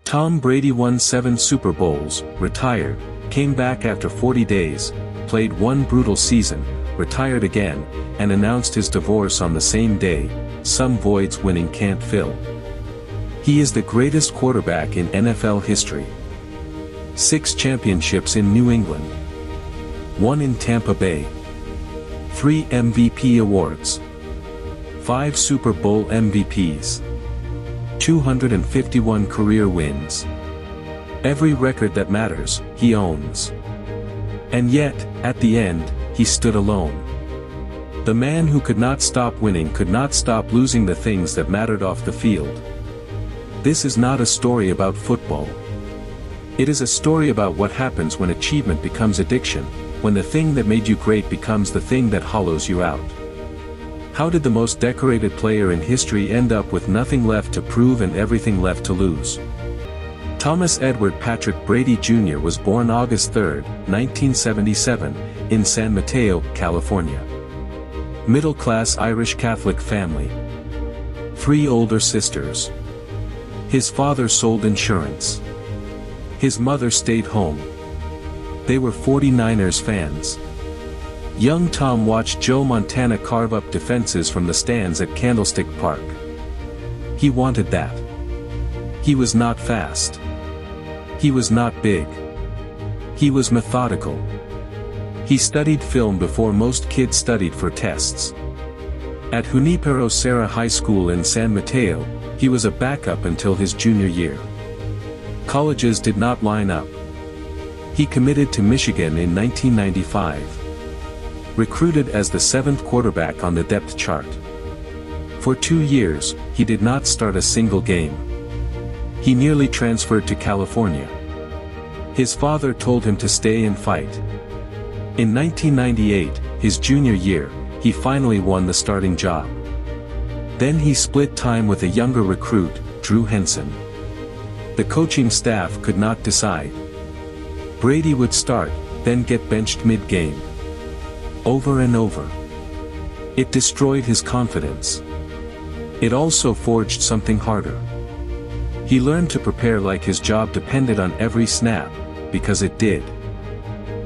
Tom Brady won 7 Super Bowls, retired, came back after 40 days, played one brutal season, retired again, and announced his divorce on the same day. Some voids winning can't fill. He is the greatest quarterback in NFL history. 6 championships in New England. 1 in Tampa Bay. 3 MVP awards. 5 Super Bowl MVPs. 251 career wins. Every record that matters, he owns. And yet, at the end, he stood alone. The man who could not stop winning could not stop losing the things that mattered off the field. This is not a story about football. It is a story about what happens when achievement becomes addiction, when the thing that made you great becomes the thing that hollows you out. How did the most decorated player in history end up with nothing left to prove and everything left to lose? Thomas Edward Patrick Brady Jr. was born August 3, 1977, in San Mateo, California. Middle-class Irish Catholic family. 3 older sisters. His father sold insurance. His mother stayed home. They were 49ers fans. Young Tom watched Joe Montana carve up defenses from the stands at Candlestick Park. He wanted that. He was not fast. He was not big. He was methodical. He studied film before most kids studied for tests. At Junipero Serra High School in San Mateo, he was a backup until his junior year. Colleges did not line up. He committed to Michigan in 1995. Recruited as the 7th quarterback on the depth chart. For 2 years, he did not start a single game. He nearly transferred to California. His father told him to stay and fight. In 1998, his junior year, he finally won the starting job. Then he split time with a younger recruit, Drew Henson. The coaching staff could not decide. Brady would start, then get benched mid-game. Over and over. It destroyed his confidence. It also forged something harder. He learned to prepare like his job depended on every snap, because it did.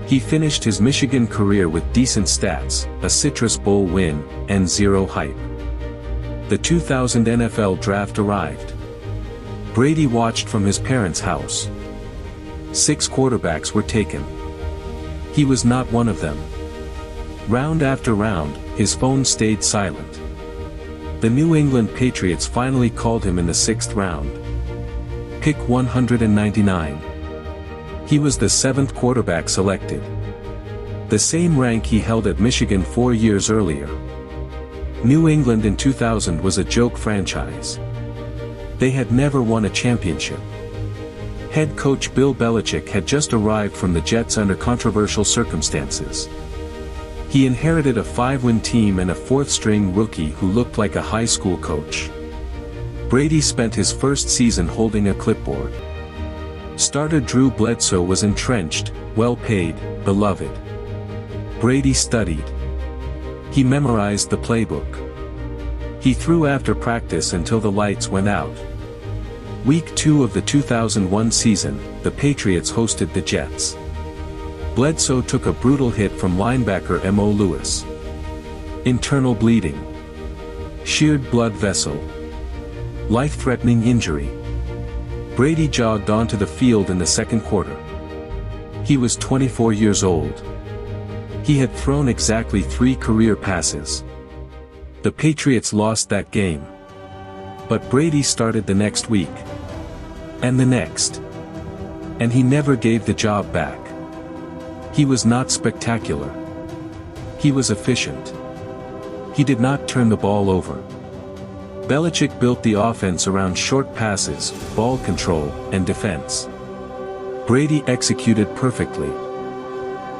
He finished his Michigan career with decent stats, a Citrus Bowl win, and 0 hype. The 2000 NFL draft arrived. Brady watched from his parents' house. 6 quarterbacks were taken. He was not one of them. Round after round, his phone stayed silent. The New England Patriots finally called him in the 6th round. Pick 199. He was the 7th quarterback selected. The same rank he held at Michigan 4 years earlier. New England in 2000 was a joke franchise. They had never won a championship. Head coach Bill Belichick had just arrived from the Jets under controversial circumstances. He inherited a 5-win team and a 4th-string rookie who looked like a high school coach. Brady spent his first season holding a clipboard. Starter Drew Bledsoe was entrenched, well-paid, beloved. Brady studied. He memorized the playbook. He threw after practice until the lights went out. Week 2 of the 2001 season, the Patriots hosted the Jets. Bledsoe took a brutal hit from linebacker M.O. Lewis. Internal bleeding. Sheared blood vessel. Life-threatening injury. Brady jogged onto the field in the 2nd quarter. He was 24 years old. He had thrown exactly 3 career passes. The Patriots lost that game. But Brady started the next week. And the next. And he never gave the job back. He was not spectacular. He was efficient. He did not turn the ball over. Belichick built the offense around short passes, ball control, and defense. Brady executed perfectly.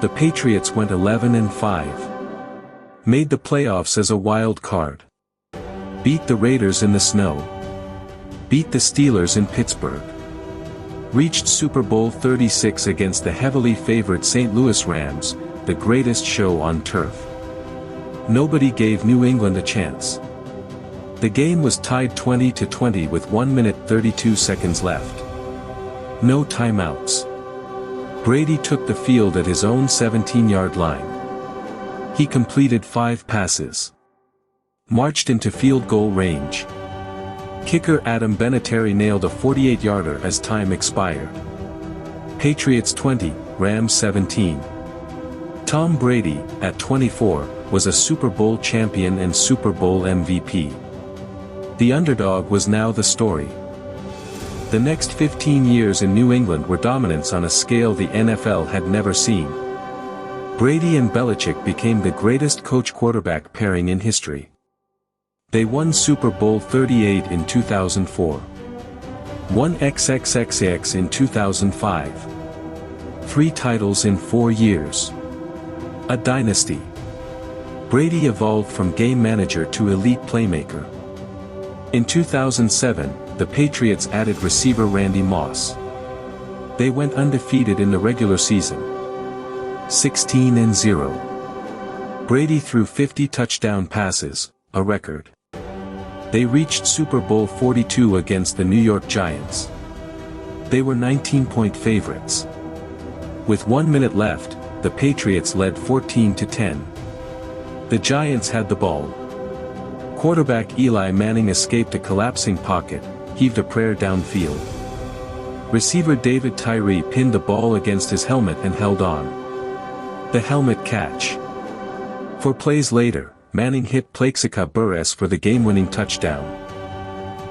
The Patriots went 11-5. Made the playoffs as a wild card. Beat the Raiders in the snow. Beat the Steelers in Pittsburgh. Reached Super Bowl 36 against the heavily favored St. Louis Rams, the greatest show on turf. Nobody gave New England a chance. The game was tied 20-20 with 1 minute 32 seconds left. No timeouts. Brady took the field at his own 17-yard line. He completed 5 passes. Marched into field goal range. Kicker Adam Vinatieri nailed a 48-yarder as time expired. Patriots 20, Rams 17. Tom Brady, at 24, was a Super Bowl champion and Super Bowl MVP. The underdog was now the story. The next 15 years in New England were dominance on a scale the NFL had never seen. Brady and Belichick became the greatest coach-quarterback pairing in history. They won Super Bowl 38 in 2004. Won XXXX in 2005. 3 titles in 4 years. A dynasty. Brady evolved from game manager to elite playmaker. In 2007, the Patriots added receiver Randy Moss. They went undefeated in the regular season. 16-0. Brady threw 50 touchdown passes, a record. They reached Super Bowl 42 against the New York Giants. They were 19-point favorites. With 1 minute left, the Patriots led 14-10. The Giants had the ball. Quarterback Eli Manning escaped a collapsing pocket, heaved a prayer downfield. Receiver David Tyree pinned the ball against his helmet and held on. The helmet catch. 4 plays later, Manning hit Plaxico Burress for the game-winning touchdown.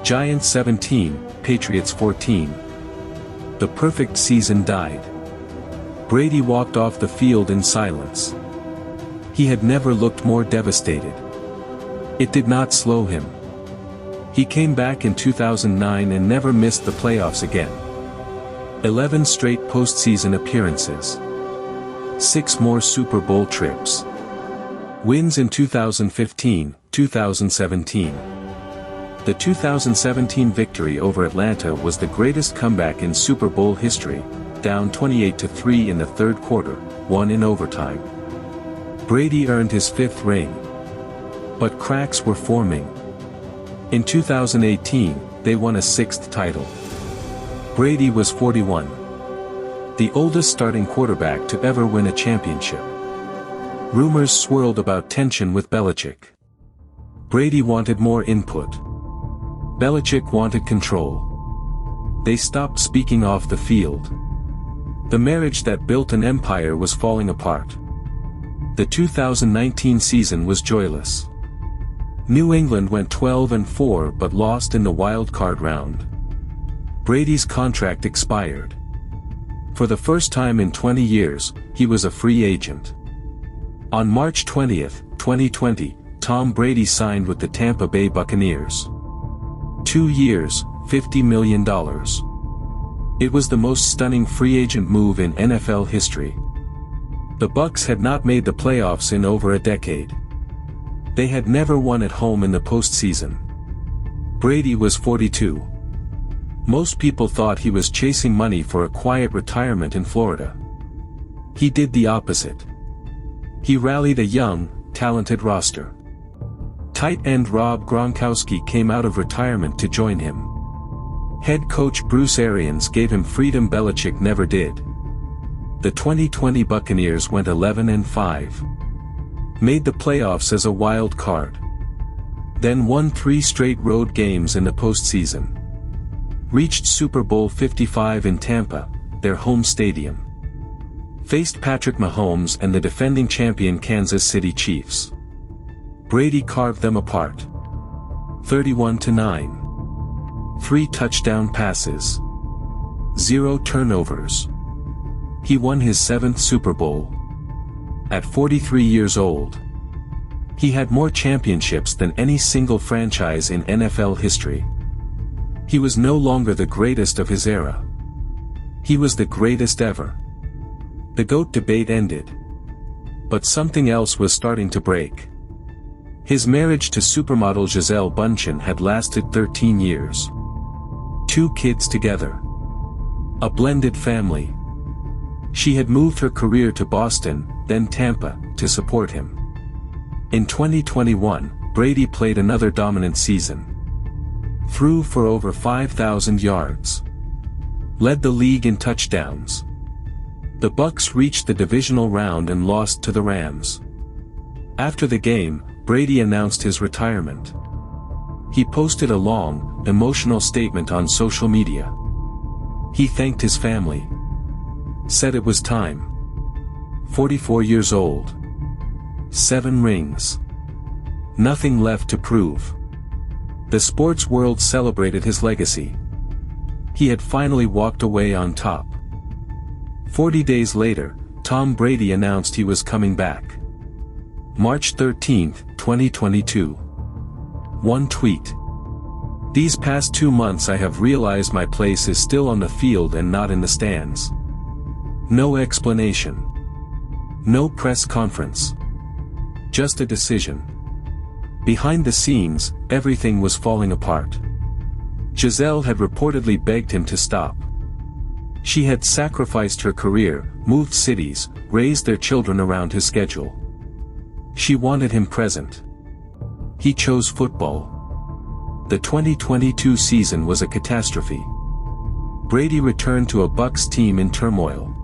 Giants 17, Patriots 14. The perfect season died. Brady walked off the field in silence. He had never looked more devastated. It did not slow him. He came back in 2009 and never missed the playoffs again. 11 straight postseason appearances. 6 more Super Bowl trips. Wins in 2015, 2017. The 2017 victory over Atlanta was the greatest comeback in Super Bowl history, down 28-3 in the third quarter, won in overtime. Brady earned his 5th ring. But cracks were forming. In 2018, they won a 6th title. Brady was 41. The oldest starting quarterback to ever win a championship. Rumors swirled about tension with Belichick. Brady wanted more input. Belichick wanted control. They stopped speaking off the field. The marriage that built an empire was falling apart. The 2019 season was joyless. New England went 12-4 but lost in the wild card round. Brady's contract expired. For the first time in 20 years, he was a free agent. On March 20, 2020, Tom Brady signed with the Tampa Bay Buccaneers. 2 years, $50 million. It was the most stunning free agent move in NFL history. The Bucs had not made the playoffs in over a decade. They had never won at home in the postseason. Brady was 42. Most people thought he was chasing money for a quiet retirement in Florida. He did the opposite. He rallied a young, talented roster. Tight end Rob Gronkowski came out of retirement to join him. Head coach Bruce Arians gave him freedom Belichick never did. The 2020 Buccaneers went 11-5. Made the playoffs as a wild card. Then won 3 straight road games in the postseason. Reached Super Bowl 55 in Tampa, their home stadium. Faced Patrick Mahomes and the defending champion Kansas City Chiefs. Brady carved them apart. 31-9. 3 touchdown passes. 0 turnovers. He won his 7th Super Bowl. At 43 years old. He had more championships than any single franchise in NFL history. He was no longer the greatest of his era. He was the greatest ever. The GOAT debate ended. But something else was starting to break. His marriage to supermodel Gisele Bündchen had lasted 13 years. 2 kids together. A blended family. She had moved her career to Boston, then Tampa, to support him. In 2021, Brady played another dominant season. Threw for over 5,000 yards. Led the league in touchdowns. The Bucs reached the divisional round and lost to the Rams. After the game, Brady announced his retirement. He posted a long, emotional statement on social media. He thanked his family. Said it was time. 44 years old. 7 rings. Nothing left to prove. The sports world celebrated his legacy. He had finally walked away on top. 40 days later, Tom Brady announced he was coming back. March 13, 2022. One tweet. These past 2 months I have realized my place is still on the field and not in the stands. No explanation. No press conference. Just a decision. Behind the scenes, everything was falling apart. Gisele had reportedly begged him to stop. She had sacrificed her career, moved cities, raised their children around his schedule. She wanted him present. He chose football. The 2022 season was a catastrophe. Brady returned to a Bucs team in turmoil.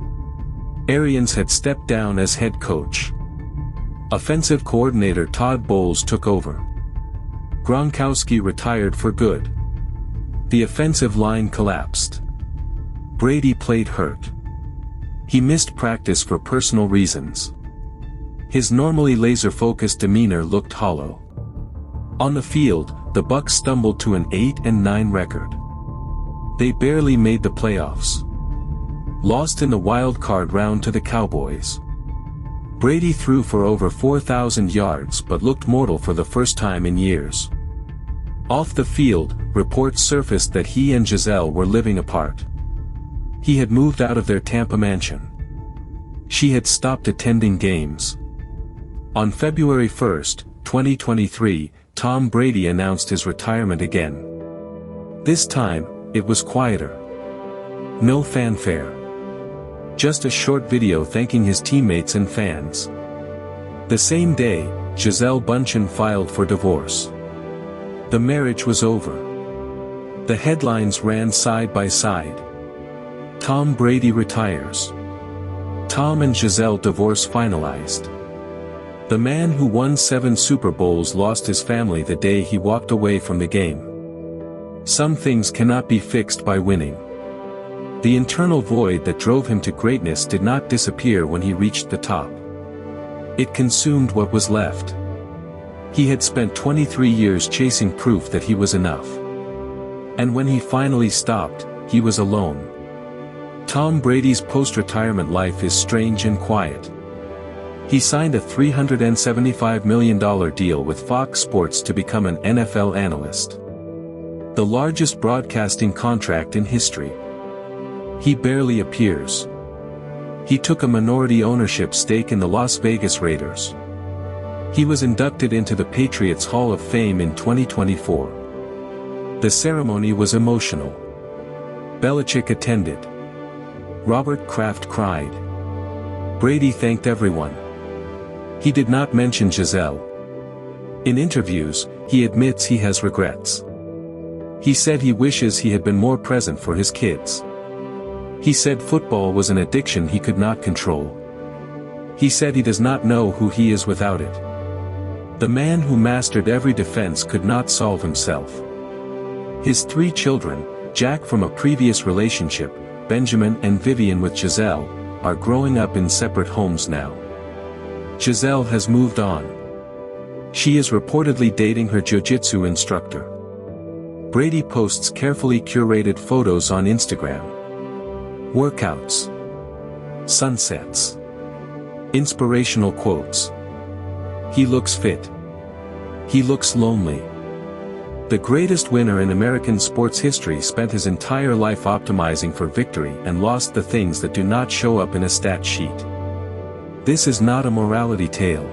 Arians had stepped down as head coach. Offensive coordinator Todd Bowles took over. Gronkowski retired for good. The offensive line collapsed. Brady played hurt. He missed practice for personal reasons. His normally laser-focused demeanor looked hollow. On the field, the Bucs stumbled to an 8-9 record. They barely made the playoffs. Lost in the wild card round to the Cowboys. Brady threw for over 4,000 yards but looked mortal for the first time in years. Off the field, reports surfaced that he and Gisele were living apart. He had moved out of their Tampa mansion. She had stopped attending games. On February 1, 2023, Tom Brady announced his retirement again. This time, it was quieter. No fanfare. Just a short video thanking his teammates and fans. The same day, Gisele Bündchen filed for divorce. The marriage was over. The headlines ran side by side. Tom Brady retires. Tom and Gisele divorce finalized. The man who won 7 Super Bowls lost his family the day he walked away from the game. Some things cannot be fixed by winning. The internal void that drove him to greatness did not disappear when he reached the top. It consumed what was left. He had spent 23 years chasing proof that he was enough. And when he finally stopped, he was alone. Tom Brady's post-retirement life is strange and quiet. He signed a $375 million deal with Fox Sports to become an NFL analyst. The largest broadcasting contract in history. He barely appears. He took a minority ownership stake in the Las Vegas Raiders. He was inducted into the Patriots Hall of Fame in 2024. The ceremony was emotional. Belichick attended. Robert Kraft cried. Brady thanked everyone. He did not mention Gisele. In interviews, he admits he has regrets. He said he wishes he had been more present for his kids. He said football was an addiction he could not control. He said he does not know who he is without it. The man who mastered every defense could not solve himself. His 3 children, Jack from a previous relationship, Benjamin and Vivian with Gisele, are growing up in separate homes now. Gisele has moved on. She is reportedly dating her jiu-jitsu instructor. Brady posts carefully curated photos on Instagram. Workouts. Sunsets. Inspirational quotes. He looks fit. He looks lonely. The greatest winner in American sports history spent his entire life optimizing for victory and lost the things that do not show up in a stat sheet. This is not a morality tale.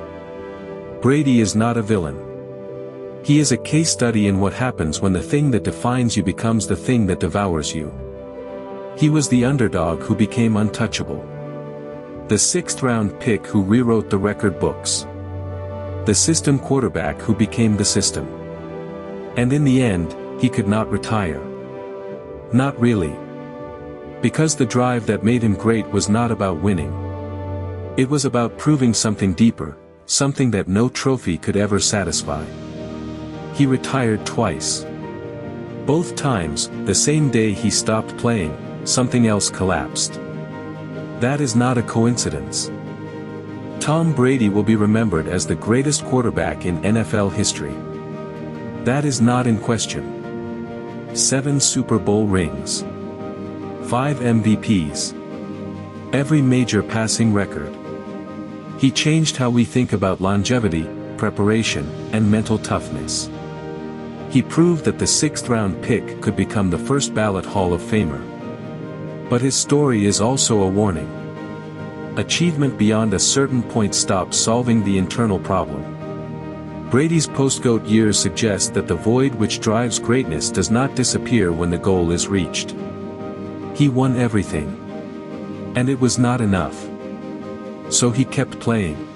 Brady is not a villain. He is a case study in what happens when the thing that defines you becomes the thing that devours you. He was the underdog who became untouchable. The 6th-round pick who rewrote the record books. The system quarterback who became the system. And in the end, he could not retire. Not really. Because the drive that made him great was not about winning. It was about proving something deeper, something that no trophy could ever satisfy. He retired twice. Both times, the same day he stopped playing, something else collapsed. That is not a coincidence. Tom Brady will be remembered as the greatest quarterback in NFL history. That is not in question. 7 Super Bowl rings. 5 MVPs. Every major passing record. He changed how we think about longevity, preparation, and mental toughness. He proved that the 6th-round pick could become the first ballot Hall of Famer. But his story is also a warning. Achievement beyond a certain point stops solving the internal problem. Brady's post-GOAT years suggest that the void which drives greatness does not disappear when the goal is reached. He won everything. And it was not enough. So he kept playing.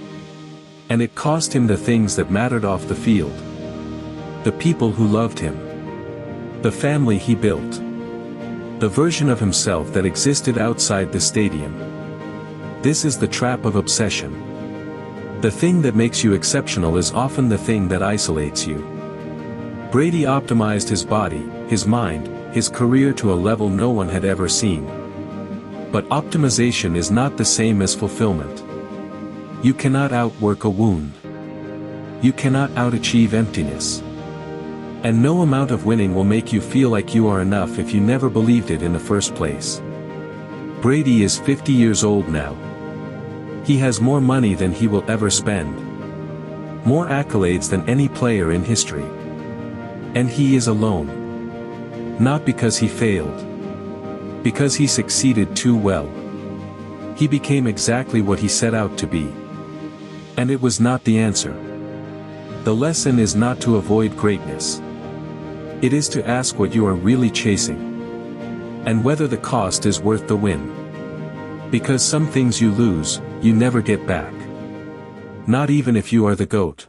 And it cost him the things that mattered off the field. The people who loved him. The family he built. The version of himself that existed outside the stadium. This is the trap of obsession. The thing that makes you exceptional is often the thing that isolates you. Brady optimized his body, his mind, his career to a level no one had ever seen. But optimization is not the same as fulfillment. You cannot outwork a wound. You cannot outachieve emptiness. And no amount of winning will make you feel like you are enough if you never believed it in the first place. Brady is 50 years old now. He has more money than he will ever spend. More accolades than any player in history. And he is alone. Not because he failed. Because he succeeded too well. He became exactly what he set out to be. And it was not the answer. The lesson is not to avoid greatness. It is to ask what you are really chasing. And whether the cost is worth the win. Because some things you lose, you never get back. Not even if you are the GOAT.